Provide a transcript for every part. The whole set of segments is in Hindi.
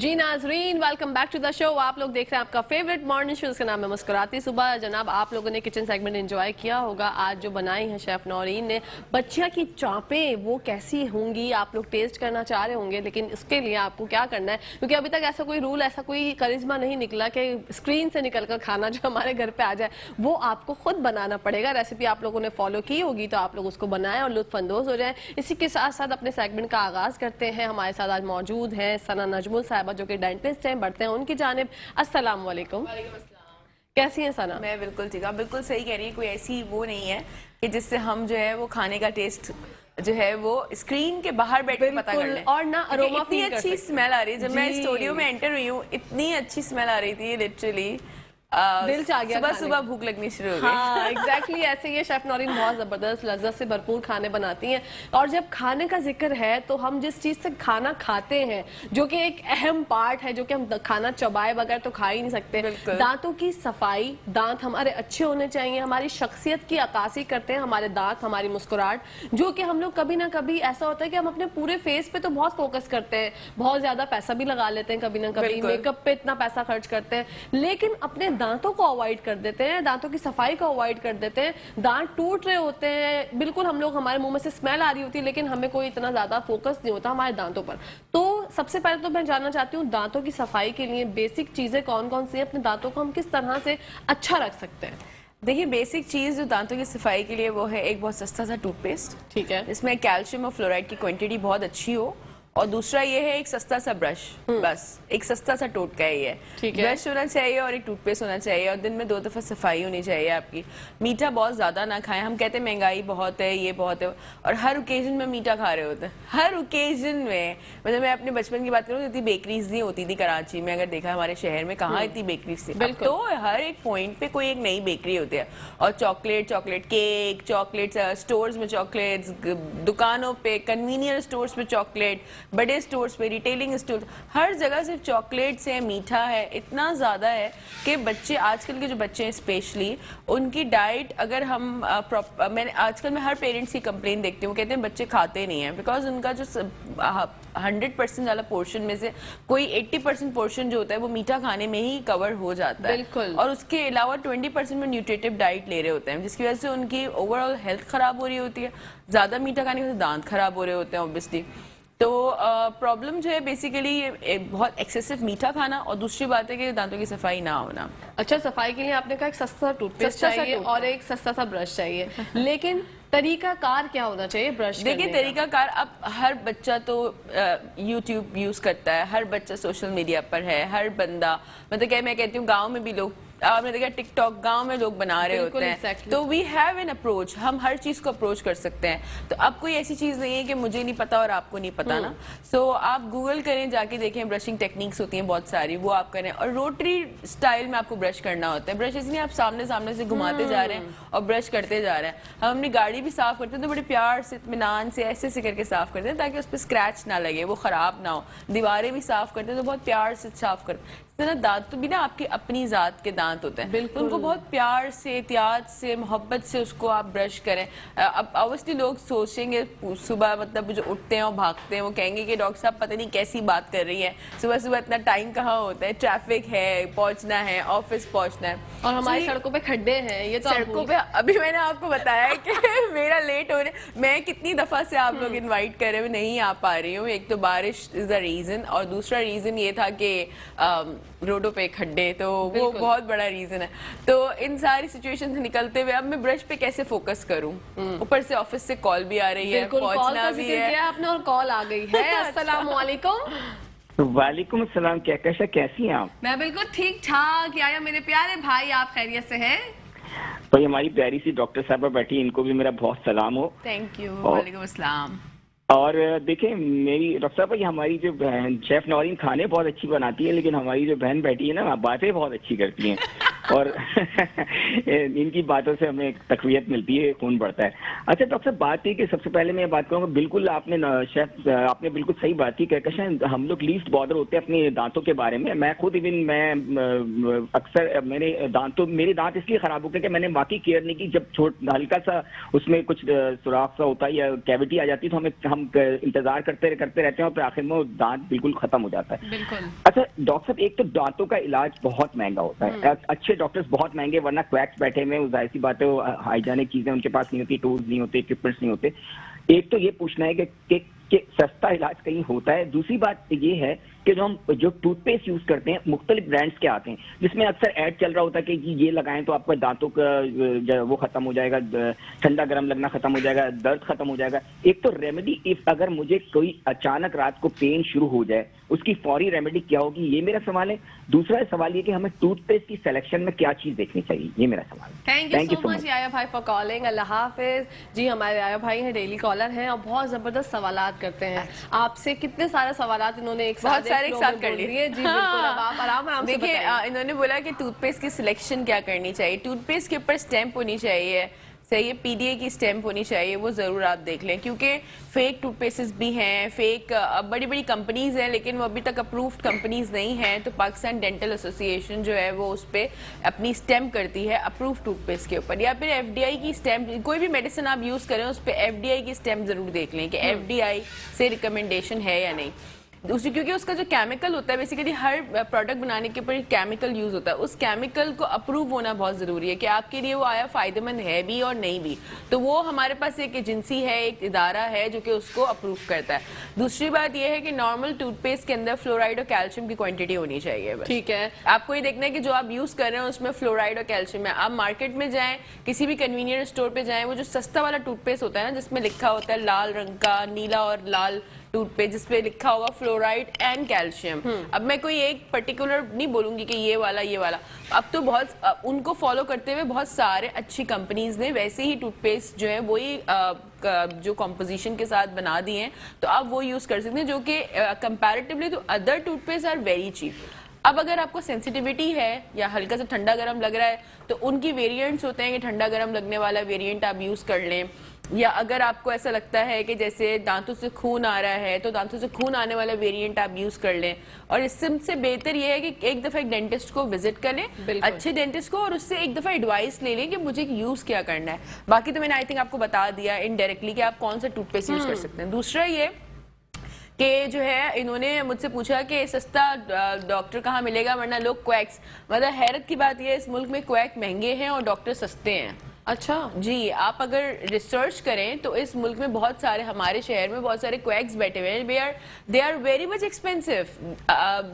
जी नाजरीन, welcome back to the show. आप लोग देख रहे हैं आपका फेवरेट मॉर्निंग शो, उसका नाम है मुस्कुराती सुबह। जनाब, आप लोगों ने किचन सेगमेंट एंजॉय किया होगा। आज जो बनाई है शेफ नौरीन ने बच्चिया की चापें, वो कैसी होंगी आप लोग टेस्ट करना चाह रहे होंगे, लेकिन इसके लिए आपको क्या करना है, क्योंकि अभी तक ऐसा कोई रूल, ऐसा कोई करिश्मा नहीं निकला कि स्क्रीन से निकलकर खाना जो हमारे घर पे आ जाए, वो आपको खुद बनाना पड़ेगा। रेसिपी आप लोगों ने फॉलो की होगी तो आप लोग उसको बनाएं और लुत्फानंदोज हो जाए। इसी के साथ साथ अपने सेगमेंट का आगाज करते हैं। हमारे साथ आज मौजूद हैं सना नजमुल साहिबा, जो कि डेंटिस्ट हैं। बढ़ते हैं उनकी जानिब। अस्सलाम वालेकुम। कैसी हैं सना? मैं बिल्कुल ठीक, आप बिल्कुल सही कह रही है। कोई ऐसी वो नहीं है कि जिससे हम जो है वो खाने का टेस्ट जो है वो स्क्रीन के बाहर बैठ के पता कर लें। और ना अरोमा इतनी अच्छी स्मेल आ रही है। जब मैं स्टूडियो में एंटर हुई हूँ, इतनी अच्छी स्मेल आ रही थी, लिटरली दिल चाह गया। सुबह सुबह भूख लगनी शुरू हो गई। हाँ, एग्जैक्टली ऐसे ही शेफ नौरीन बहुत जबरदस्त लज्जत से भरपूर खाने बनाती हैं। और जब खाने का जिक्र है तो हम जिस चीज से खाना खाते हैं, जो कि एक अहम पार्ट है, जो कि हम खाना चबाए बगैर तो खा ही नहीं सकते। दांतों की सफाई, दांत हमारे अच्छे होने चाहिए। हमारी शख्सियत की अक्कासी करते हैं हमारे दांत, हमारी मुस्कुराहट, जो कि हम लोग कभी ना कभी ऐसा होता है कि हम अपने पूरे फेस पे तो बहुत फोकस करते हैं, बहुत ज्यादा पैसा भी लगा लेते हैं, कभी ना कभी मेकअप पे इतना पैसा खर्च करते हैं, लेकिन अपने दांतों को अवॉइड कर देते हैं, दांतों की सफाई को अवॉइड कर देते हैं। दांत टूट रहे होते हैं, बिल्कुल हम लोग, हमारे मुंह में से स्मेल आ रही होती है, लेकिन हमें कोई इतना ज्यादा फोकस नहीं होता हमारे दांतों पर। तो सबसे पहले तो मैं जानना चाहती हूँ, दांतों की सफाई के लिए बेसिक चीजें कौन कौन सी हैं? अपने दांतों को हम किस तरह से अच्छा रख सकते हैं? देखिए, बेसिक चीज जो दांतों की सफाई के लिए वो है एक बहुत सस्ता सा टूथपेस्ट। ठीक है, इसमें कैल्शियम और फ्लोराइड की क्वांटिटी बहुत अच्छी हो, और दूसरा ये है एक सस्ता सा ब्रश। बस एक सस्ता सा टोटका ही है। ब्रश होना चाहिए और एक टूथपेस्ट होना चाहिए, और दिन में 2 दफा सफाई होनी चाहिए आपकी। मीठा बहुत ज्यादा ना खाएं। हम कहते हैं महंगाई बहुत है, ये बहुत है, और हर ओकेजन में मीठा खा रहे होते हैं। हर ओकेजन में, मतलब मैं अपने बचपन की बात करूँ, इतनी बेकरीज नहीं होती थी कराची में। अगर देखा हमारे शहर में, कहाँ इतनी बेकरीज थी। तो हर एक पॉइंट पे कोई एक नई बेकरी होती है, और चॉकलेट केक, चॉकलेट स्टोर्स में चॉकलेट्स, दुकानों पे, कन्वीनियंस स्टोर्स पे चॉकलेट, बड़े स्टोर्स पे, रिटेलिंग स्टोर, हर जगह सिर्फ चॉकलेट्स है, मीठा है, इतना ज़्यादा है कि बच्चे, आजकल के जो बच्चे हैं स्पेशली, उनकी डाइट अगर हम मैंने आजकल मैं हर पेरेंट्स की कंप्लेन देखती हूँ, कहते हैं बच्चे खाते नहीं हैं, बिकॉज उनका जो 100% वाला पोर्शन में से कोई 80% पोर्शन जो होता है वो मीठा खाने में ही कवर हो जाता है। बिल्कुल। और उसके अलावा 20% में न्यूट्रिटिव डाइट ले रहे होते हैं, जिसकी वजह से उनकी ओवरऑल हेल्थ खराब हो रही होती है। ज़्यादा मीठा खाने से दांत खराब हो रहे होते हैं ऑब्वियसली। तो प्रॉब्लम जो है बेसिकली बहुत एक्सेसिव मीठा खाना, और दूसरी बात है कि दांतों की सफाई ना होना। अच्छा, सफाई के लिए आपने कहा एक सस्ता टूथपेस्ट चाहिए और एक सस्ता सा ब्रश चाहिए, लेकिन तरीका कार क्या होना चाहिए ब्रश? देखिए, तरीका कार, अब हर बच्चा तो यूट्यूब यूज करता है, हर बच्चा सोशल मीडिया पर है, हर बंदा, मतलब क्या मैं कहती हूँ, गाँव में भी लोग, आपने देखा टिकटॉक, गांव में लोग बना रहे होते हैं। तो वी हैव एन अप्रोच, हम हर चीज को अप्रोच कर सकते हैं। तो अब कोई ऐसी चीज नहीं है कि मुझे नहीं पता और आपको नहीं पता ना। सो आप गूगल करें, जाके देखें, ब्रशिंग टेक्निक्स होती हैं बहुत सारी, वो आप करें। और रोटरी स्टाइल में आपको ब्रश करना होता है। ब्रश इसलिए आप सामने से घुमाते जा रहे हैं और ब्रश करते जा रहे हैं। हम अपनी गाड़ी भी साफ करते हैं तो बड़े प्यार से, इत्मीनान से, ऐसे करके साफ करते हैं ताकि उस पर स्क्रैच ना लगे, वो खराब ना हो। दीवारें भी साफ करते हैं तो बहुत प्यार से साफ करते हैं। दांत तो भी ना आपकी अपनी जात के दांत होते हैं, तो उनको बहुत प्यार से, एहतियात से, मोहब्बत से उसको आप ब्रश करें। अब ऑब्वियसली लोग सोचेंगे, सुबह मतलब जो उठते हैं और भागते हैं, वो कहेंगे कि डॉक्टर साहब पता नहीं कैसी बात कर रही है, सुबह सुबह इतना टाइम कहाँ होता है, ट्रैफिक है, पहुंचना है, ऑफिस पहुंचना है, और हमारी सड़कों पे खड्डे हैं। ये तो सड़कों पे अभी मैंने आपको बताया है कि मेरा लेट हो रहा है। मैं कितनी दफा से आप लोग इन्वाइट कर रहे हो, नहीं आ पा रही हूँ। एक तो बारिश इज द रीजन, और दूसरा रीजन ये था कि रोडों पे खड्डे, तो वो बहुत बड़ा रीजन है। तो इन सारी सिचुएशन से निकलते हुए अब मैं ब्रश पे कैसे फोकस करूं? ऊपर से ऑफिस से कॉल भी आ रही है, पहुंचना भी है आपने, और कॉल आ गई है। अस्सलाम वालेकुम। वालेकुम अस्सलाम। कैसी हैं आप? मैं बिल्कुल ठीक ठाक। या मेरे प्यारे भाई, आप खैरियत से हैं? भाई, हमारी प्यारी सी डॉक्टर साहबा बैठी, इनको भी मेरा बहुत सलाम हो। Thank you. वालेकुम अस्सलाम। और देखें, मेरी डॉक्टर साहब, ये हमारी जो शेफ नौरीन खाने बहुत अच्छी बनाती है, लेकिन हमारी जो बहन बैठी है ना, बातें बहुत अच्छी करती हैं। और इनकी बातों से हमें एक तकवीयत मिलती है, खून बढ़ता है। अच्छा डॉक्टर साहब, बात है कि सबसे पहले मैं बात करूँगा, बिल्कुल आपने शेफ आपने बिल्कुल सही बात की। कहकशां हम लोग लीस्ट बॉदर होते हैं अपने दांतों के बारे में। मैं खुद इवन मैं अक्सर मेरे दांत इसलिए खराब हो गए कि मैंने बाकी केयर नहीं की। जब हल्का सा उसमें कुछ सुराख सा होता है या कैविटी आ जाती है तो हम इंतजार करते रहते हैं और फिर आखिर में वो दांत बिल्कुल खत्म हो जाता है। बिल्कुल। अच्छा डॉक्टर साहब, एक तो दांतों का इलाज बहुत महंगा होता है, अच्छे डॉक्टर्स बहुत महंगे, वरना क्वैक्स बैठे हुए, जाहिर सी बात है वो हाइजीनिक चीजें उनके पास नहीं होती, टूल्स नहीं होते, इक्विपमेंट्स नहीं होते। एक तो ये पूछना है कि सस्ता इलाज कहीं होता है। दूसरी बात ये है कि जो टूथपेस्ट यूज करते हैं मुख्तलिफ ब्रांड्स के आते हैं, जिसमें अक्सर ऐड चल रहा होता है कि ये लगाएं तो आपका दांतों का वो खत्म हो जाएगा, ठंडा गर्म लगना खत्म हो जाएगा, दर्द खत्म हो जाएगा। एक तो रेमेडी, इफ अगर मुझे कोई अचानक रात को पेन शुरू हो जाए, उसकी फौरी रेमेडी क्या होगी, ये मेरा सवाल है। दूसरा सवाल ये कि हमें टूथपेस्ट की सिलेक्शन में क्या चीज देखनी चाहिए, ये मेरा सवाल है। थैंक यू सो मच आया भाई फॉर कॉलिंग। अल्लाह हाफिज जी। हमारे आया भाई हैं, डेली कॉलर हैं और बहुत जबरदस्त सवालात करते हैं। आपसे कितने सारे सवालात इन्होंने एक साथ कर लिए। जी बिल्कुल, अब आप आराम से देखिए, इन्होंने बोला कि टूथपेस्ट की सिलेक्शन क्या करनी चाहिए। टूथपेस्ट के ऊपर स्टैंप होनी चाहिए, सही है, पीडीए की स्टैंप होनी चाहिए, वो जरूर आप देख लें, क्योंकि फेक टूथपेस्ट भी हैं, फेक बड़ी बड़ी कंपनीज हैं, लेकिन वो अभी तक अप्रूव्ड कंपनीज नहीं हैं। तो पाकिस्तान डेंटल एसोसिएशन जो है वो उस पर अपनी स्टैंप करती है अप्रूव्ड टूथपेस्ट के ऊपर, या फिर एफडीआई की स्टैंप। कोई भी मेडिसिन आप यूज करें उस पर एफडीआई की स्टैंप जरूर देख लें कि एफडीआई से रिकमेंडेशन है या नहीं। दूसरी, क्योंकि उसका जो केमिकल होता है, बेसिकली हर प्रोडक्ट बनाने के ऊपर केमिकल यूज होता है, उस केमिकल को अप्रूव होना बहुत जरूरी है कि आपके लिए वो आया फायदेमंद है भी और नहीं भी। तो वो हमारे पास एक एजेंसी है, एक इदारा है जो कि उसको अप्रूव करता है। दूसरी बात यह है कि नॉर्मल टूथपेस्ट के अंदर फ्लोराइड और कैल्शियम की क्वांटिटी होनी चाहिए, ठीक है। आपको ये देखना है कि जो आप यूज कर रहे हैं उसमें फ्लोराइड और कैल्शियम है। आप मार्केट में जाएं, किसी भी कन्वीनियंट स्टोर पे जाएं, वो जो सस्ता वाला टूथपेस्ट होता है ना, जिसमें लिखा होता है लाल रंग का, नीला और लाल टूथपेस्ट, जिसपे लिखा होगा फ्लोराइड एंड कैल्शियम। अब मैं कोई एक पर्टिकुलर नहीं बोलूंगी कि ये वाला। अब तो बहुत उनको फॉलो करते हुए बहुत सारे अच्छी कंपनीज ने वैसे ही टूथपेस्ट जो है वही जो कॉम्पोजिशन के साथ बना दिए हैं, तो आप वो यूज कर सकते हैं, जो कि comparatively to other toothpaste are very cheap. अब अगर आपको सेंसिटिविटी है या हल्का सा ठंडा गर्म लग रहा है तो उनकी वेरिएंट्स होते हैं कि ठंडा गर्म लगने वाला वेरिएंट आप यूज कर लें, या अगर आपको ऐसा लगता है कि जैसे दांतों से खून आ रहा है तो दांतों से खून आने वाला वेरिएंट आप यूज कर लें। और इससे बेहतर ये है कि एक दफा एक डेंटिस्ट को विजिट कर लें, अच्छे डेंटिस्ट को, और उससे एक दफा एडवाइस ले लें कि मुझे यूज क्या करना है। बाकी तो मैंने आई थिंक आपको बता दिया इनडायरेक्टली कि आप कौन सा टूथपेस्ट यूज कर सकते हैं। दूसरा ये कि जो है, इन्होंने मुझसे पूछा कि सस्ता डॉक्टर कहाँ मिलेगा, वरना लोग क्वैक्स, मतलब हैरत की बात यह है इस मुल्क में क्वैक महंगे हैं और डॉक्टर सस्ते हैं। अच्छा जी, आप अगर रिसर्च करें तो इस मुल्क में बहुत सारे, हमारे शहर में बहुत सारे क्वैक्स बैठे हुए हैं, they are very much expensive.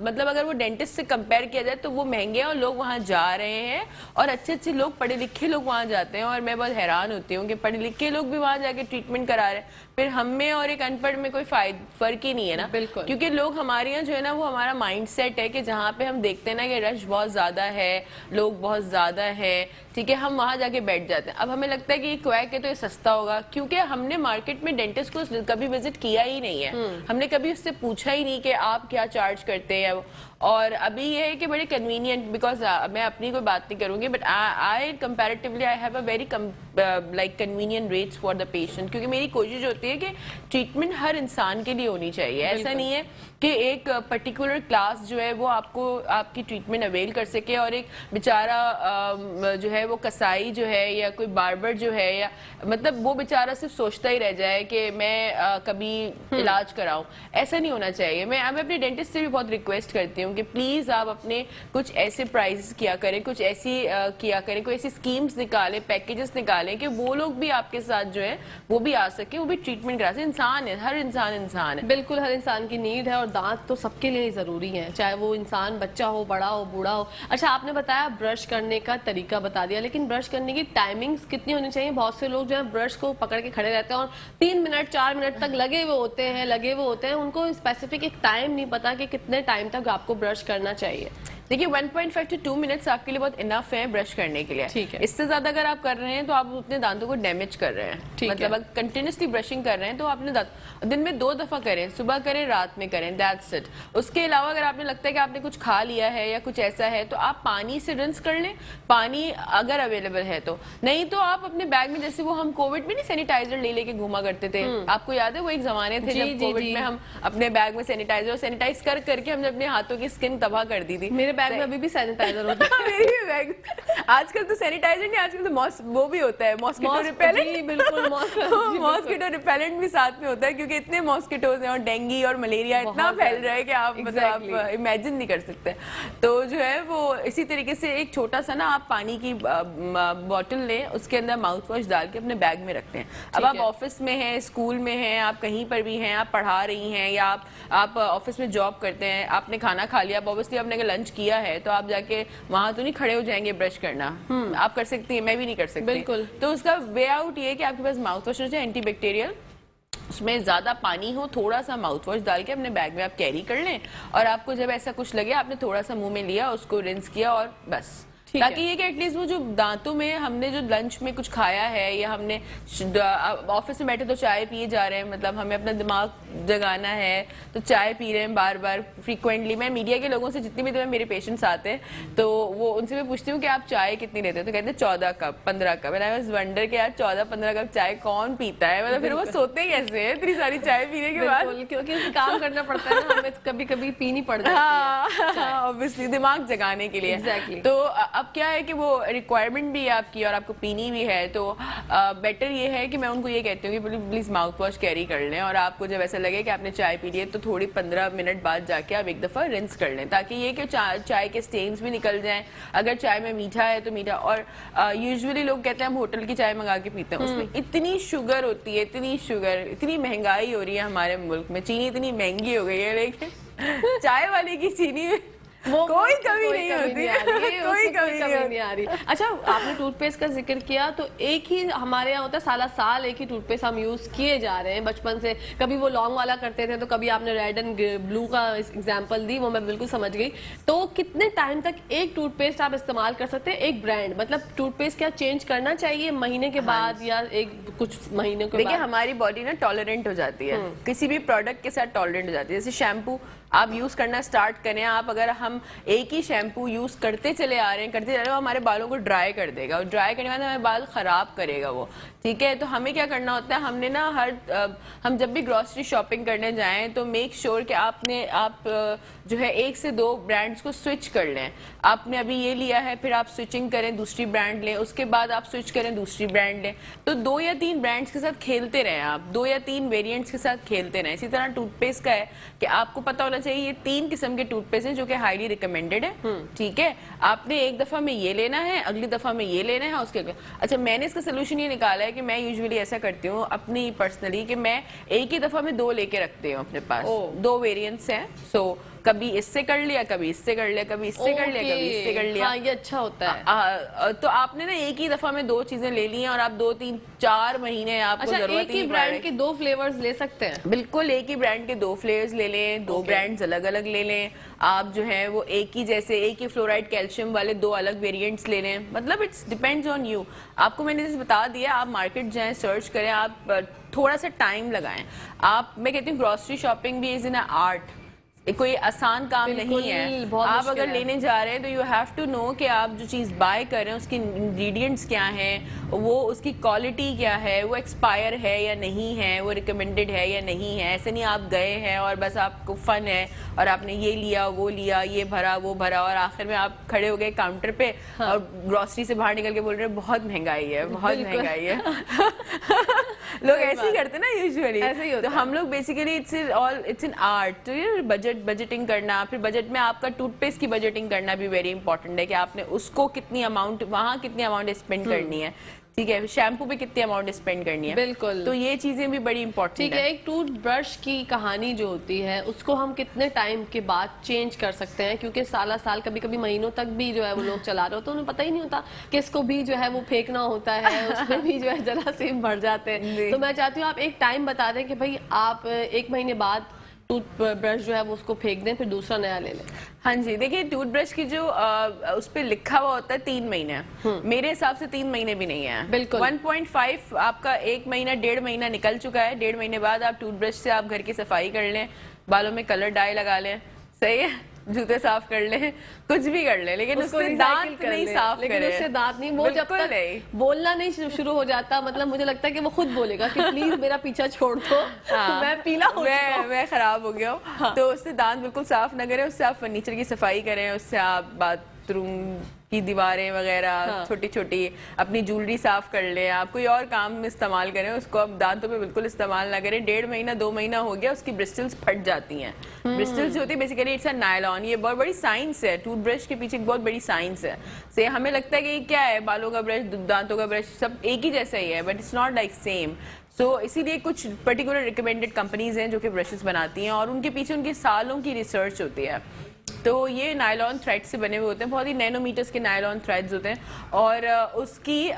मतलब अगर वो डेंटिस्ट से कंपेयर किया जाए तो वो महंगे हैं और लोग वहाँ जा रहे हैं, और अच्छे अच्छे लोग, पढ़े लिखे लोग वहाँ जाते हैं। और मैं बहुत हैरान होती हूँ कि पढ़े लिखे लोग भी वहाँ जाके ट्रीटमेंट करा रहे हैं, फिर हम में और एक अनपढ़ में कोई फर्क ही नहीं है ना। बिल्कुल, क्योंकि लोग हमारे यहाँ जो है ना, वो हमारा माइंड सेट है कि जहाँ पे हम देखते हैं ना कि रश बहुत ज्यादा है, लोग बहुत ज्यादा है, ठीक है, हम वहाँ जाके बैठ जाते हैं। अब हमें लगता है कि ये क्वैक है तो ये सस्ता होगा, क्योंकि हमने मार्केट में डेंटिस्ट को कभी विजिट किया ही नहीं है, हमने कभी उससे पूछा ही नहीं कि आप क्या चार्ज करते हैं। और अभी ये है कि बड़े कन्वीनियंट, बिकॉज मैं अपनी कोई बात नहीं करूंगी, but I comparatively I have a very like convenient rates for the patient, क्योंकि मेरी कोशिश होती है कि ट्रीटमेंट हर इंसान के लिए होनी चाहिए। ऐसा नहीं है कि एक पर्टिकुलर क्लास जो है वो आपको आपकी ट्रीटमेंट अवेल कर सके, और एक बेचारा जो है वो कसाई जो है या कोई बार्बर जो है, या मतलब वो बेचारा सिर्फ सोचता ही रह जाए कि मैं कभी इलाज कराऊं। ऐसा नहीं होना चाहिए। मैं अपने डेंटिस्ट से भी बहुत रिक्वेस्ट करती हूँ कि प्लीज आप अपने कुछ ऐसे प्राइसेस किया करें, कुछ ऐसी किया करें, कोई ऐसी स्कीम्स निकालें, पैकेजेस निकालें कि वो लोग भी आपके साथ जो है वो भी आ सके, वो भी ट्रीटमेंट करा सके। इंसान है, हर इंसान इंसान है। बिल्कुल, हर इंसान की नीड है, और दांत तो सबके लिए जरूरी है, चाहे वो इंसान बच्चा हो, बड़ा हो, बूढ़ा हो। अच्छा, आपने बताया ब्रश करने का तरीका बता दिया, लेकिन ब्रश करने की टाइमिंग्स कितनी होनी चाहिए? बहुत से लोग जो है ब्रश को पकड़ के खड़े रहते हैं और 3 मिनट 4 मिनट तक लगे हुए होते हैं, उनको स्पेसिफिक एक टाइम नहीं पता कि कितने टाइम तक आपको ब्रश करना चाहिए। देखिए 1.5 to 2 मिनट्स आपके लिए बहुत इनफ है ब्रश करने के लिए। ठीक है। इससे ज्यादा अगर आप कर रहे हैं तो आप अपने दांतों को डैमेज कर रहे हैं। ठीक मतलब है। अगर कंटिन्यूसली ब्रशिंग कर रहे हैं तो आपने दिन में 2 दफा करें, सुबह करें, रात में करें, दैट्स इट। उसके अलावा अगर आपने लगता है कि आपने कुछ खा लिया है या कुछ ऐसा है तो आप पानी से रिंस कर लें, पानी अगर अवेलेबल है तो। नहीं तो आप अपने बैग में, जैसे वो हम कोविड में नहीं सैनिटाइजर ले लेके घूमा करते थे, आपको याद है वो एक जमाने थे जी, जब जी, कोविड जी। में हम अपने बैग में सैनिटाइजर कर करके हमने अपने हाथों की स्किन तबाह कर दी थी। मेरे बैग में अभी भी सैनिटाइजर होता है। मेरी भी बैग आजकल तो सैनिटाइजर नहीं, आजकल तो वो भी होता है मॉस्किटो रिपेलेंट। जी बिल्कुल मॉस्किटो रिपेलेंट भी साथ में होता है क्योंकि इतने मॉस्किटोज हैं और डेंगू और मलेरिया इतना बहुत फैल रहा है कि आप मतलब Exactly. आप इमेजिन नहीं कर सकते। तो जो है वो इसी तरीके से एक छोटा सा ना आप पानी की बॉटल लें, उसके अंदर माउथ वॉश डाल के अपने बैग में रखते हैं। अब आप है। ऑफिस में हैं, स्कूल में हैं, आप कहीं पर भी हैं, आप पढ़ा रही हैं या आप ऑफिस में जॉब करते हैं, आपने खाना खा लिया, ऑब्वियसली आपने अगर लंच किया है तो आप जाके वहां तो नहीं खड़े हो जाएंगे ब्रश करना। आप कर सकती हैं, मैं भी नहीं कर सकती। बिल्कुल। तो उसका वे आउट ये है कि आपके पास माउथ वॉश है एंटीबैक्टीरियल, उसमें ज्यादा पानी हो, थोड़ा सा माउथ वॉश डाल के अपने बैग में आप कैरी कर लें और आपको जब ऐसा कुछ लगे आपने थोड़ा सा मुंह में लिया, उसको रिंस किया और बस। ठीक ताकि है। ये कि एटलीस्ट वो जो दांतों में हमने जो लंच में कुछ खाया है या हमने ऑफिस में बैठे तो चाय पिए जा रहे हैं, मतलब हमें अपना दिमाग जगाना है तो चाय पी रहे हैं बार बार फ्रीक्वेंटली। मैं मीडिया के लोगों से जितनी भी मेरे पेशेंट्स आते हैं तो वो उनसे मैं पूछती हूँ कि आप चाय कितनी लेते हैं, तो कहते हैं 14 cup 15 cup. I was wonder कि यार 14-15 कप चाय कौन पीता है, मतलब फिर वो सोते कैसे हैं इतनी सारी चाय पीने के बाद। बिल्कुल, क्योंकि काम करना पड़ता है ना, हमें कभी कभी पीनी पड़ जाती है। ऑब्वियसली दिमाग जगाने के लिए। Exactly. तो अब क्या है कि वो रिक्वायरमेंट भी है आपकी और आपको पीनी भी है, तो बेटर ये है कि मैं उनको ये कहती हूँ कि प्लीज माउथ वॉश कैरी कर लें और आपको जब ऐसा लगे कि आपने चाय पी ली है तो थोड़ी 15 मिनट बाद जाके आप एक दफा रिंस कर लें, ताकि ये कि चाय के स्टेन्स भी निकल जाएं। अगर चाय में मीठा है तो मीठा, और यूजुअली लोग कहते हैं हम होटल की चाय मंगा के पीते हैं, उसमें इतनी शुगर होती है, इतनी शुगर, इतनी महंगाई हो रही है हमारे मुल्क में, चीनी इतनी महंगी हो गई है, लेकिन चाय वाले की चीनी में कोई कमी नहीं होती, कोई कमी नहीं आ रही। अच्छा, आपने टूथपेस्ट का जिक्र किया तो एक ही हमारे यहाँ होता है, साला साल एक ही टूथपेस्ट हम यूज किए जा रहे हैं बचपन से। कभी वो लॉन्ग वाला करते थे तो कभी आपने रेड एंड ब्लू का एग्जांपल दी, वो मैं बिल्कुल समझ गई। तो कितने टाइम तक एक टूथपेस्ट आप इस्तेमाल कर सकते हैं, एक ब्रांड? मतलब टूथपेस्ट क्या चेंज करना चाहिए महीने के बाद या एक कुछ महीने के बाद? देखिए हमारी बॉडी ना टॉलरेंट हो जाती है, किसी भी प्रोडक्ट के साथ टॉलरेंट हो जाती है। जैसे शैम्पू आप यूज करना स्टार्ट करें, आप अगर हम एक ही शैम्पू यूज करते चले आ रहे हैं, करते चले, वो हमारे बालों को ड्राई कर देगा और ड्राई करने के बाद हमारे बाल खराब करेगा वो। ठीक है, तो हमें क्या करना होता है, हमने ना हम जब भी ग्रोसरी शॉपिंग करने जाएं तो मेक श्योर कि आप जो है 1 से 2 ब्रांड्स को स्विच कर लें। आपने अभी ये लिया है, फिर आप स्विचिंग करें, दूसरी ब्रांड लें, उसके बाद आप स्विच करें, दूसरी ब्रांड लें। तो 2 या 3 ब्रांड्स के साथ खेलते रहें, आप 2 या 3 वेरिएंट्स के साथ खेलते रहें। इसी तरह टूथपेस्ट का है कि आपको पता होना चाहिए ये 3 किस्म के टूथपेस्ट हैं जो कि हाईली रिकमेंडेड है। ठीक है, आपने एक दफा में ये लेना है, अगली दफा में ये लेना है, उसके अच्छा मैंने इसका सोल्यूशन ये निकाला है कि मैं यूजुअली ऐसा करती हूँ अपनी पर्सनली कि मैं एक ही दफा में 2 लेके रखती हूँ अपने पास। 2 वेरिएंट्स हैं, सो कभी इससे कर लिया, कभी इससे कर लिया, कभी इससे कर लिया, कभी इससे कर लिया। हाँ, ये अच्छा होता है। तो आपने ना एक ही दफा में 2 चीजें ले ली हैं और आप 2, 3, 4 महीने आपको अच्छा, जरूरत एक ही नहीं ब्रांड के 2 फ्लेवर्स ले सकते हैं? बिल्कुल, एक ही ब्रांड के 2 फ्लेवर्स ले लें, 2 ब्रांड्स अलग अलग ले लें। आप जो है वो एक ही फ्लोराइड कैल्शियम वाले 2 अलग वेरिएंट्स ले लें। मतलब इट्स डिपेंड्स ऑन यू। आपको मैंने जैसे बता दिया, आप मार्केट जाएं, सर्च करें, आप थोड़ा सा टाइम लगाएं। मैं कहती हूँ ग्रोसरी शॉपिंग भी इज इन आर्ट, कोई आसान काम नहीं है। आप अगर लेने जा रहे हैं तो यू हैव टू नो कि आप जो चीज़ बाय कर रहे हैं उसके इंग्रेडिएंट्स क्या हैं, वो उसकी क्वालिटी क्या है, वो एक्सपायर है या नहीं है, वो रिकमेंडेड है या नहीं है। ऐसे नहीं आप गए हैं और बस आपको फन है और आपने ये लिया, वो लिया, ये भरा, वो भरा, और आखिर में आप खड़े हो गए काउंटर पे और ग्रोसरी से बाहर निकल के बोल रहे हैं बहुत महंगाई है, बहुत महंगाई है। लोग ऐसे ही करते ना यूजुअली। तो हम लोग बेसिकली इट्स इन आर्ट। तो ये बजटिंग करना, फिर बजट में आपका टूथपेस्ट की बजटिंग करना भी वेरी इंपॉर्टेंट है कि आपने उसको कितनी अमाउंट, वहाँ कितनी अमाउंट स्पेंड करनी है। ठीक है, शैम्पू पे कितनी अमाउंट स्पेंड करनी है। बिल्कुल, तो ये चीजें भी बड़ी इंपॉर्टेंट है। ठीक है, एक टूथब्रश की कहानी जो होती है उसको हम कितने टाइम के बाद चेंज कर सकते हैं? क्योंकि साल कभी कभी महीनों तक भी जो है वो लोग चला रहे होते हैं, उन्हें पता ही नहीं होता कि इसको भी जो है वो फेंकना होता है, उसमें भी जो है जरासीम भर जाते हैं। तो मैं चाहती हूँ आप एक टाइम बता दें कि भाई आप 1 महीने बाद टूथ ब्रश जो है वो उसको फेंक दें फिर दूसरा नया ले लें? हाँ जी, देखिए टूथब्रश की जो उस पे लिखा हुआ होता है 3 महीने, मेरे हिसाब से 3 महीने भी नहीं है। बिल्कुल। 1.5 आपका 1 महीना 1.5 महीना निकल चुका है। 1.5 महीने बाद आप टूथब्रश से आप घर की सफाई कर लें, बालों में कलर डाई लगा लें, सही है, जूते साफ कर लें, कुछ भी कर लें, लेकिन उसको उससे recycle दांत कर नहीं लें। साफ लेकिन करें। उससे दांत नहीं, वो जब बिल्कुल तक नहीं। बोलना नहीं शुरू हो जाता, मतलब मुझे लगता है कि वो खुद बोलेगा कि प्लीज मेरा पीछा छोड़ दो। हाँ, मैं पीला हो चुका हूं। मैं खराब हो गया हूँ। हाँ। तो उससे दांत बिल्कुल साफ ना करें, उससे आप फर्नीचर की सफाई करें, उससे आप बाथरूम की दीवारें वगैरह हाँ। छोटी छोटी अपनी ज्वेलरी साफ कर लें, आप कोई और काम में इस्तेमाल करें, उसको आप दांतों पे बिल्कुल इस्तेमाल ना करें। 1.5 महीना 2 महीना हो गया, उसकी ब्रिस्टल्स फट जाती हैं। ब्रिस्टल्स जो होती है बेसिकली इट्स अ नायलॉन, ये बहुत बड़ी साइंस है, टूथब्रश के पीछे एक बहुत बड़ी साइंस है। से हमें लगता है कि क्या है, बालों का ब्रश, दांतों का ब्रश सब एक ही जैसा ही है, but it's not like same. So इसीलिए कुछ पर्टिकुलर रिकमेंडेड कंपनीज हैं जो कि ब्रशेस बनाती हैं, और उनके पीछे उनके सालों की रिसर्च होती है। तो ये नायलॉन थ्रेड से बने हुए होते हैं, बहुत ही नैनोमीटर्स के नायलॉन थ्रेड्स होते हैं, और उसकी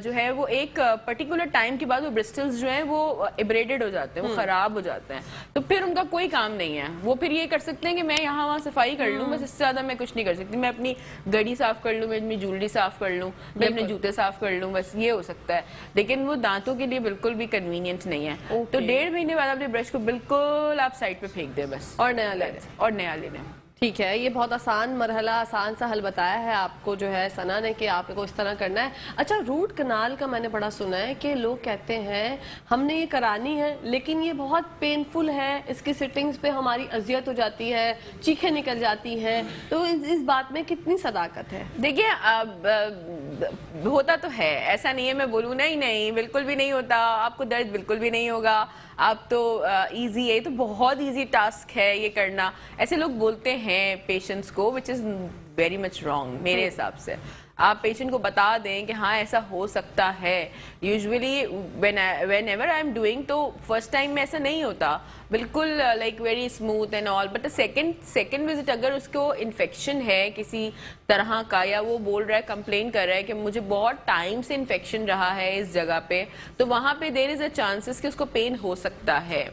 जो है वो एक पर्टिकुलर टाइम के बाद वो ब्रिस्टल्स जो हैं वो एब्रेडेड हो जाते हैं, वो खराब हो जाते हैं, तो फिर उनका कोई काम नहीं है। वो फिर ये कर सकते हैं कि मैं यहाँ वहाँ सफाई कर लूँ, बस इससे ज़्यादा मैं कुछ नहीं कर सकती। मैं अपनी घड़ी साफ कर लूँ, मैं अपनी ज्वेलरी साफ कर लूँ, मैं अपने जूते साफ कर लूँ, बस ये हो सकता है, लेकिन वो दांतों के लिए बिल्कुल भी कन्वीनियंट नहीं है। तो 1.5 महीने बाद अपने ब्रश को बिल्कुल आप साइड पे फेंक दें बस, और नया ले लें। और नया ले लें। ठीक है, ये बहुत आसान मरहला, आसान सा हल बताया है आपको जो है सना ने कि आपको इस तरह करना है। अच्छा, रूट कनाल का मैंने बड़ा सुना है कि लोग कहते हैं हमने ये करानी है लेकिन ये बहुत पेनफुल है, इसकी सिटिंग्स पे हमारी अजियत हो जाती है, चीखें निकल जाती हैं, तो इस बात में कितनी सदाकत है? देखिए अब होता तो है, ऐसा नहीं है मैं बोलूँ नहीं नहीं बिल्कुल भी नहीं होता, आपको दर्द बिल्कुल भी नहीं होगा, आप तो इजी है, तो बहुत इजी टास्क है ये करना, ऐसे लोग बोलते हैं पेशेंट्स को, which is very much wrong मेरे हिसाब से। आप पेशेंट को बता दें कि हाँ ऐसा हो सकता है। Usually when ever I am doing, तो फर्स्ट टाइम में ऐसा नहीं होता, बिल्कुल like very smooth and all, but second visit अगर उसको इन्फेक्शन है किसी तरह का, या वो बोल रहा है, कंप्लेन कर रहा है कि मुझे बहुत टाइम से इन्फेक्शन रहा है इस जगह पे, तो वहाँ पे देयर इज अ चांसेस कि उसको पेन हो सकता है।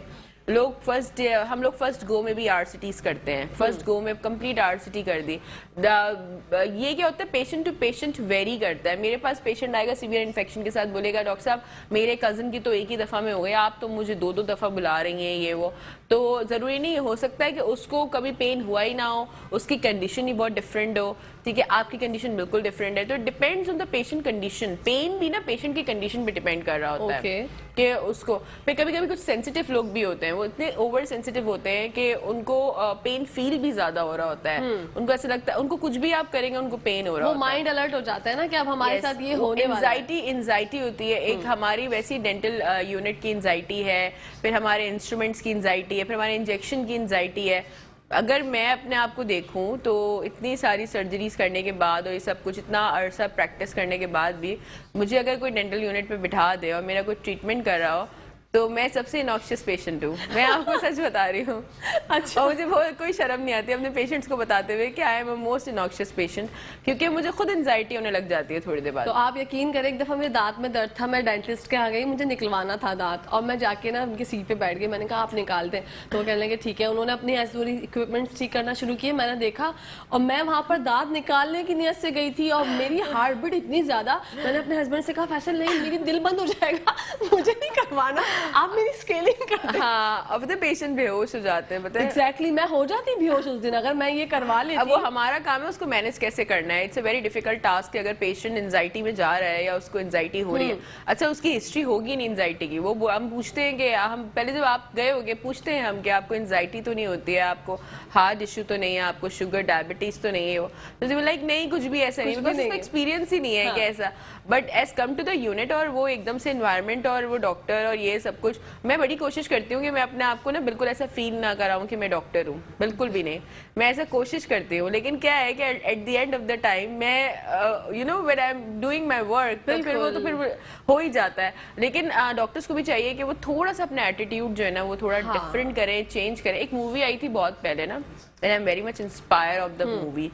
हम लोग फर्स्ट गो में भी आरसीटीज करते हैं, फर्स्ट गो में कंप्लीट आरसीटी कर दी। ये क्या होता है, पेशेंट टू पेशेंट वेरी करता है। मेरे पास पेशेंट आएगा सीवियर इन्फेक्शन के साथ, बोलेगा डॉक्टर साहब मेरे कजन की तो एक ही दफा में हो गया, आप तो मुझे 2-2 दफा बुला रही हैं ये वो, तो जरूरी नहीं, हो सकता है कि उसको कभी पेन हुआ ही ना हो, उसकी कंडीशन ही बहुत डिफरेंट हो, ठीक है, आपकी कंडीशन बिल्कुल डिफरेंट है, तो depends on the patient condition. Pain भी ना पेशेंट की कंडीशन पे डिपेंड कर रहा होता है कि उसको, फिर कभी कभी कुछ सेंसिटिव लोग भी होते हैं, वो इतने ओवर सेंसिटिव होते हैं कि उनको पेन फील भी ज्यादा हो रहा होता है, उनको ऐसा लगता है उनको कुछ भी आप करेंगे उनको पेन हो रहा होता है, वो माइंड अलर्ट हो जाता है ना कि अब हमारे साथ ये होने वाला है। एंजाइटी होती है एक, हमारी वैसी डेंटल यूनिट की एंजाइटी है, फिर हमारे इंस्ट्रूमेंट्स की एंजाइटी है, फिर हमारे इंजेक्शन की एंजाइटी है। अगर मैं अपने आप को देखूं तो इतनी सारी सर्जरीज करने के बाद और ये सब कुछ इतना अरसा प्रैक्टिस करने के बाद भी मुझे अगर कोई डेंटल यूनिट पे बिठा दे और मेरा कोई ट्रीटमेंट कर रहा हो, तो मैं सबसे इनॉक्शियस पेशेंट हूँ, मैं आपको सच बता रही हूँ। अच्छा। और मुझे बहुत कोई शर्म नहीं आती अपने पेशेंट्स को बताते हुए कि I am a most innocuous patient, क्योंकि मुझे खुद एंजाइटी होने लग जाती है थोड़ी देर बाद। तो आप यकीन करें, एक दफा मेरे दांत में दर्द था, मैं डेंटिस्ट के आ गई, मुझे निकलवाना था दांत, और मैं जाके ना उनकी सीट पे बैठ गई, मैंने कहा आप निकाल दें, तो वो कहने लगे ठीक है। उन्होंने अपनी ऐसी पूरी इक्विपमेंट्स ठीक करना शुरू किए, मैंने देखा, और मैं वहाँ पर दांत निकालने की नीयत से गई थी, और मेरी हार्ट बीट इतनी ज्यादा, मैंने अपने हस्बैंड से कहा फैसल नहीं, मेरी दिल बंद हो जाएगा, मुझे नहीं करवाना, आप मेरी स्केलिंग कर दें। हाँ, अब तो पेशेंट बेहोश हो जाते हैं, पता है। एग्जैक्टली, मैं हो जाती बेहोश उस दिन अगर मैं ये करवा लेती। अब वो हमारा काम है उसको मैनेज कैसे करना है, it's a very difficult task कि अगर पेशेंट एंजाइटी में जा रहा है या उसको एंजाइटी हो रही है, अच्छा उसकी हिस्ट्री होगी नहीं एंजाइटी की, वो हम पूछते हैं कि हम पहले जब आप गए होगे पूछते हैं हम कि आपको एंजाइटी तो नहीं होती है, आपको हार्ट इश्यू तो नहीं है, आपको शुगर डायबिटीज तो नहीं है, वो तो लाइक नहीं कुछ भी ऐसा नहीं, बिकॉज उसको एक्सपीरियंस ही नहीं है कि ऐसा। But as come to the unit और वो एकदम से एनवायरनमेंट और वो डॉक्टर और ये सब कुछ, मैं बड़ी कोशिश करती हूँ कि मैं अपने आप को ना बिल्कुल ऐसा फील ना कराऊं कि मैं डॉक्टर हूँ, बिल्कुल भी नहीं, मैं ऐसा कोशिश करती हूँ। लेकिन क्या है कि at the end of the time मैं you know when I am doing my work, तो फिर वो तो फिर हो ही जाता है। लेकिन डॉक्टर्स को भी चाहिए कि वो थोड़ा सा अपना एटीट्यूड जो है ना वो थोड़ा डिफरेंट करें, चेंज करें। एक मूवी आई थी बहुत पहले ना, and I am very much inspire of the movie,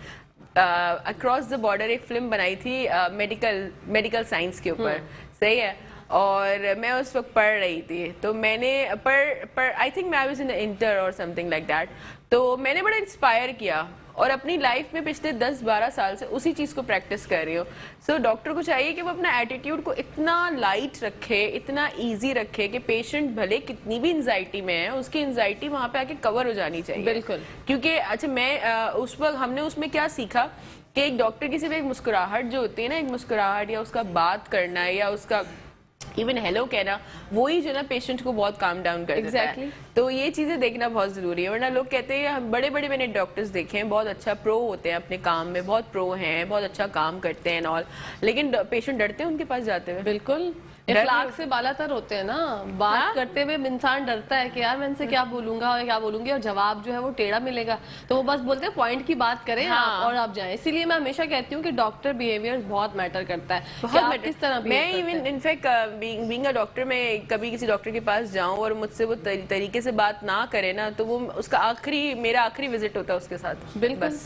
across the border, एक फिल्म बनाई थी मेडिकल साइंस के ऊपर, सही है। और मैं उस वक्त पढ़ रही थी, तो मैंने आई थिंक मैं वाज इन इंटर और समथिंग लाइक दैट, तो मैंने बड़ा इंस्पायर किया और अपनी लाइफ में पिछले 10-12 साल से उसी चीज़ को प्रैक्टिस कर रही हूँ। सो डॉक्टर को चाहिए कि वो अपना एटीट्यूड को इतना लाइट रखे, इतना इजी रखे कि पेशेंट भले कितनी भी एंजाइटी में है, उसकी एंजाइटी वहाँ पे आके कवर हो जानी चाहिए। बिल्कुल। क्योंकि अच्छा मैं उस वक्त हमने उसमें क्या सीखा कि एक डॉक्टर की सिर्फ एक मुस्कुराहट जो होती है ना, एक मुस्कुराहट या उसका बात करना या उसका इवन हेलो कहना, वो ही जो ना पेशेंट को बहुत काम डाउन कर देता है। तो ये चीजें देखना बहुत जरूरी है, वरना लोग कहते हैं हम बड़े बड़े मैंने डॉक्टर्स देखे हैं, बहुत अच्छा प्रो होते हैं अपने काम में, बहुत प्रो हैं, बहुत अच्छा काम करते हैं ऑल, लेकिन पेशेंट डरते हैं उनके पास जाते हुए। बिल्कुल, इखलाक से बालातर होते हैं ना, बात करते हुए इंसान डरता है कि यार मैं इनसे क्या बोलूंगा और क्या बोलूंगी और जवाब जो है वो टेढ़ा मिलेगा, तो वो बस बोलते हैं पॉइंट की बात करें आप और आप जाएं। इसीलिए मैं हमेशा कहती हूँ कि डॉक्टर बिहेवियर बहुत मैटर करता है, बहुत किस तरह मैं even in fact being a doctor, मैं कभी किसी डॉक्टर के पास जाऊं और मुझसे वो तरीके से बात ना करे ना, तो वो उसका मेरा आखिरी विजिट होता है उसके साथ। बिल्कुल,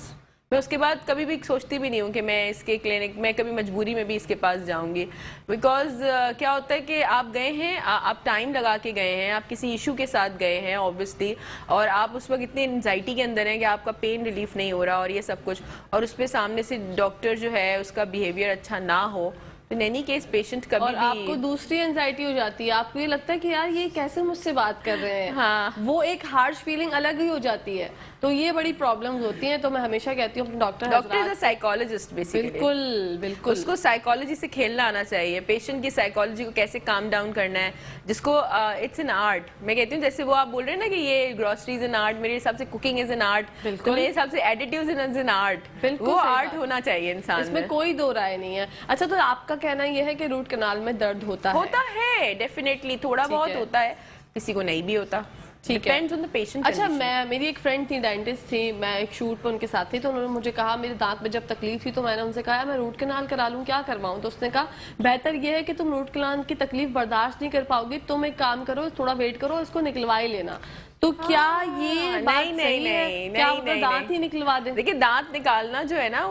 मैं उसके बाद कभी भी सोचती भी नहीं हूँ कि मैं इसके क्लिनिक में कभी मजबूरी में भी इसके पास जाऊंगी, बिकॉज क्या होता है कि आप गए हैं, आप टाइम लगा के गए हैं, आप किसी इशू के साथ गए हैं ऑब्वियसली, और आप उस वक्त इतनी एंजाइटी के अंदर हैं कि आपका पेन रिलीफ नहीं हो रहा और ये सब कुछ, और उस पर सामने से डॉक्टर जो है उसका बिहेवियर अच्छा ना हो, तो एनी केस पेशेंट कभी और भी आपको दूसरी एंजाइटी हो जाती है, आपको ये लगता है कि यार ये कैसे मुझसे बात कर रहे हैं। हाँ। वो एक हार्श फीलिंग अलग ही हो जाती है, तो ये बड़ी प्रॉब्लम्स होती हैं। तो मैं हमेशा कहती हूँ अपने doctor is a psychologist basically. बिल्कुल बिल्कुल, उसको साइकोलॉजी से खेलना आना चाहिए, पेशेंट की साइकोलॉजी को कैसे काम डाउन करना है, जिसको इट्स एन आर्ट। मैं कहती हूँ जैसे वो आप बोल रहे हैं ना कि ये ग्रोसरीज एन आर्ट, मेरे हिसाब से कुकिंग इज एन आर्ट, तो मेरे हिसाब से एडिटिव्स इज एन आर्ट। वो आर्ट होना चाहिए इंसान में, इसमें कोई दो राय नहीं है। अच्छा, तो आपका कहना ये है कि रूट कनाल में दर्द होता है डेफिनेटली, थोड़ा बहुत होता है, किसी को नहीं भी होता, डिपेंड्स ऑन द पेशेंट। अच्छा, मेरी एक फ्रेंड थी, डेंटिस्ट थी, मैं एक शूट पे उनके साथ थी, तो उन्होंने मुझे कहा मेरे दांत में जब तकलीफ थी तो मैंने उनसे कहा मैं रूट कनाल करा लूं, क्या करवाऊं? तो उसने कहा बेहतर ये है कि तुम रूट कनाल की तकलीफ बर्दाश्त नहीं कर पाओगी, तुम एक काम करो, थोड़ा वेट करो, इसको निकलवा ही लेना। तो क्या ये बात सही है? क्या वो दांत ही निकलवा दे? देखिए, दांत निकालना जो है ना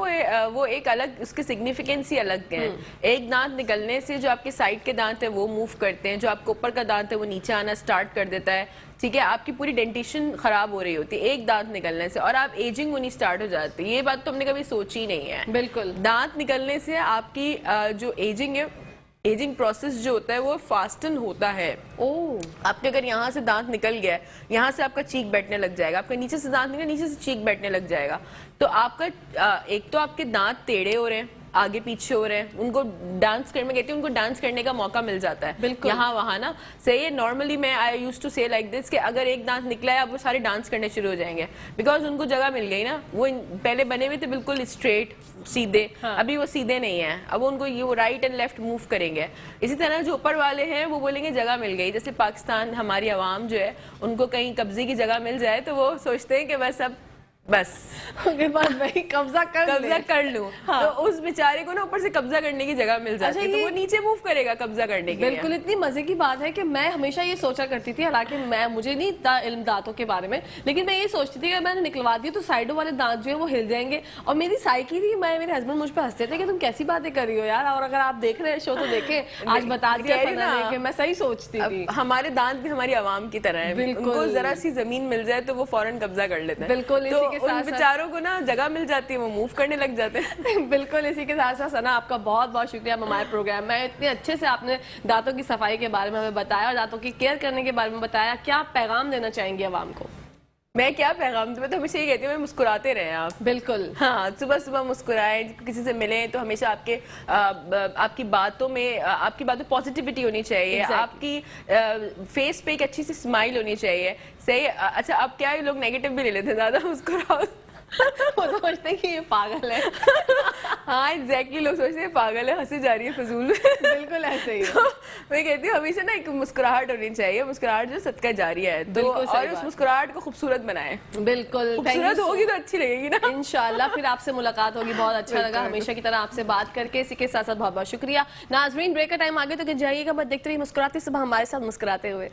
वो एक अलग, उसकी सिग्निफिकेंस ही अलग है। एक दांत निकलने से जो आपके साइड के दांत है वो मूव करते हैं, जो आपके ऊपर का दांत है वो नीचे आना स्टार्ट कर देता है, ठीक है, आपकी पूरी डेंटिशन खराब हो रही होती है एक दांत निकलने से, और आप एजिंग होनी स्टार्ट हो जाती है। ये बात तो हमने कभी सोची नहीं है। बिल्कुल, दांत निकलने से आपकी जो एजिंग है, एजिंग प्रोसेस जो होता है वो फास्टन होता है। आपके अगर यहाँ से दांत निकल गया है, यहाँ से आपका चीक बैठने लग जाएगा, आपका नीचे से दांत निकल, नीचे से चीक बैठने लग जाएगा, तो आपका एक तो आपके दांत टेढ़े हो रहे हैं, आगे पीछे हो रहे हैं, उनको डांस करने में कहती हूँ, उनको डांस करने का मौका मिल जाता है यहाँ वहाँ ना। सही है, नॉर्मली मैं आई यूज टू से लाइक दिस कि अगर एक दांत निकला है अब वो सारे डांस करने शुरू हो जाएंगे, बिकॉज उनको जगह मिल गई ना। वो पहले बने हुए थे बिल्कुल स्ट्रेट सीधे, अभी वो सीधे नहीं है, अब उनको ये वो राइट एंड लेफ्ट मूव करेंगे। इसी तरह जो ऊपर वाले हैं वो बोलेंगे जगह मिल गई, जैसे पाकिस्तान हमारी आवाम जो है उनको कहीं कब्जे की जगह मिल जाए तो वो सोचते हैं कि बस उनके पास वही कब्जा कर लूं। हाँ। तो उस बेचारे को ना ऊपर से कब्जा करने की जगह मिल जाती है, तो वो नीचे मूव करेगा कब्जा करने के लिए। बिल्कुल, इतनी मजे की बात है कि मैं हमेशा ये सोचा करती थी, हालांकि मुझे नहीं था इल्म दांतों के बारे में, लेकिन मैं ये सोचती थी कि मैंने निकलवा दिया तो साइडों वाले दांत जो है वो हिल जाएंगे। और मेरी साइकी थी, मेरे हस्बैंड मुझ पर हंसते थे कि तुम कैसी बातें कर रही हो यार, और अगर आप देख रहे हैं शो तो देखे, आज बता दिया कि मैं सही सोचती थी। हमारे दांत भी हमारी आवाम की तरह है, उनको जरा सी जमीन मिल जाए तो वो फौरन कब्जा कर लेते हैं। बिल्कुल, इसी के साथ बेचारों को ना जगह मिल जाती है, वो मूव करने लग जाते हैं। बिल्कुल, इसी के साथ साथ सना आपका बहुत बहुत शुक्रिया हमारे प्रोग्राम में इतने अच्छे से आपने दांतों की सफाई के बारे में हमें बताया और दांतों की केयर करने के बारे में बताया। क्या पैगाम देना चाहेंगे आवाम को? मैं क्या पैगाम दूं, मैं तो हमेशा ये कहती हूँ मुस्कुराते रहे आप। बिल्कुल, हाँ, सुबह सुबह मुस्कुराएं, किसी से मिलें तो हमेशा आपकी बातों में पॉजिटिविटी होनी चाहिए, आपकी फेस पे एक अच्छी सी स्माइल होनी चाहिए। सही। अच्छा, अब क्या लोग नेगेटिव भी ले लेते हैं, ज्यादा मुस्कुराओ वो समझते हैं कि ये पागल है। हाँ, एग्जैक्टली, लोग सोचते हैं पागल है, हंसी जा रही है फजूल। बिल्कुल ऐसे ही है। मैं कहती हूँ हमेशा ना एक मुस्कुराहट होनी चाहिए, मुस्कुराहट जो सदका जारिया है, तो और उस मुस्कुराहट को खूबसूरत बनाएं। बिल्कुल, खूबसूरत होगी तो अच्छी लगेगी ना, इंशाल्लाह। फिर आपसे मुलाकात होगी, बहुत अच्छा लगा हमेशा की तरह आपसे बात करके। इसी के साथ साथ बहुत बहुत शुक्रिया नाजरीन। ब्रेक का टाइम आ गया तो जाइएगा, बस देखते रहिए मुस्कुराते सुबह हमारे साथ मुस्कुराते हुए।